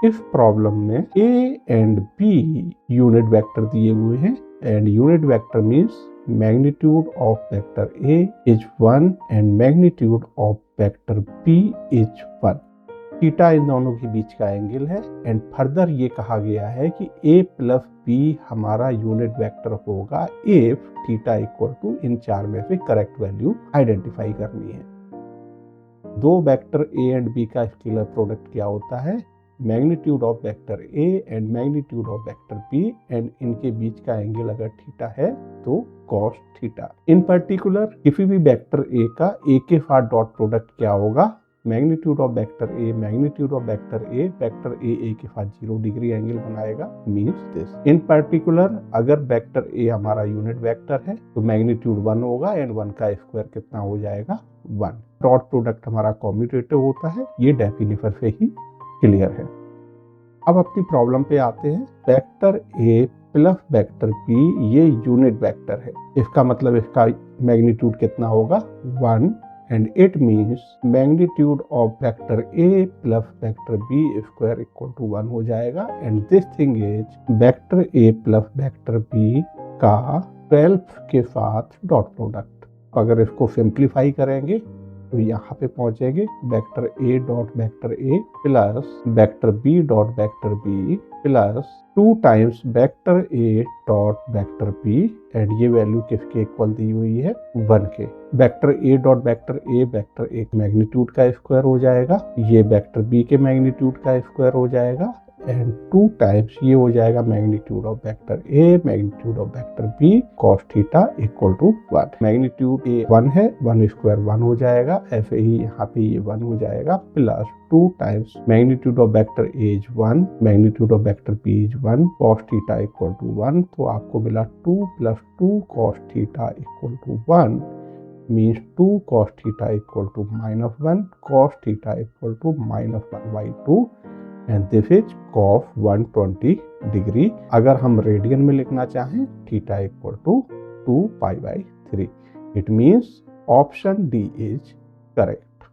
इस प्रॉब्लम में A and B unit vector दिए हुए हैं and unit vector means magnitude of vector A is 1 and magnitude of vector B is 1। Theta in दोनों के बीच का एंगल है एंड फर्दर ये कहा गया है कि A प्लस B हमारा यूनिट वेक्टर होगा इफ थीटा इक्वल टू इन चार में से करेक्ट वैल्यू आइडेंटिफाई करनी है। दो वेक्टर A एंड B का स्केलर प्रोडक्ट क्या होता है? Magnitude of vector A and magnitude of vector B and इनके बीच का एंगल अगर थीटा है तो cos थीटा। इन पर्टिकुलर किसी भी वेक्टर A का A के साथ डॉट प्रोडक्ट क्या होगा? Magnitude of vector A magnitude of vector A vector A के साथ 0 डिग्री एंगल बनाएगा मींस दिस। इन पर्टिकुलर अगर वेक्टर A हमारा यूनिट वेक्टर है तो मैग्नीट्यूड 1 होगा एंड 1 का स्क्वायर कितना हो जाएगा? 1। डॉट प्रोडक्ट हमारा कॉम्यूटेटिव होता है, ये डेफिनेशन से ही क्लियर है। अब अपनी प्रॉब्लम पे आते हैं। Vector A plus vector B ये यूनिट वेक्टर है, इसका मतलब इसका मैग्नीट्यूड कितना होगा? 1 and it means magnitude of vector A plus vector B square equal to 1 हो जाएगा and this thing is vector A plus vector B का 12 के साथ डॉट प्रोडक्ट। अगर इसको सिंप्लीफाई करेंगे तो यहाँ पे पहुंचेंगे vector A dot vector A plus vector B dot vector B plus 2 times vector A dot vector B and ये वैल्यू किसके इक्वल दी हुई है? 1 के। Vector A dot vector A vector A के मैग्नीट्यूड का स्क्वायर हो जाएगा, ये वेक्टर B के मैग्नीट्यूड का स्क्वायर हो जाएगा एंड 2 टाइम्स ये हो जाएगा magnitude of vector A magnitude of vector B cos theta equal to 1। Magnitude A 1 है, 1 स्क्वायर 1 हो जाएगा, ऐसे ही यहाँ पे ये 1 हो जाएगा plus 2 times magnitude of vector A is 1 magnitude of vector B is 1 cos theta equal to 1। तो आपको मिला 2 plus 2 cos theta equal to 1 means 2 cos theta equal to -1 cos theta equal to -1/2 and this is cos 120 degree. अगर हम radian में लिखना चाहें theta equal to 2 pi by 3। It means option D is correct.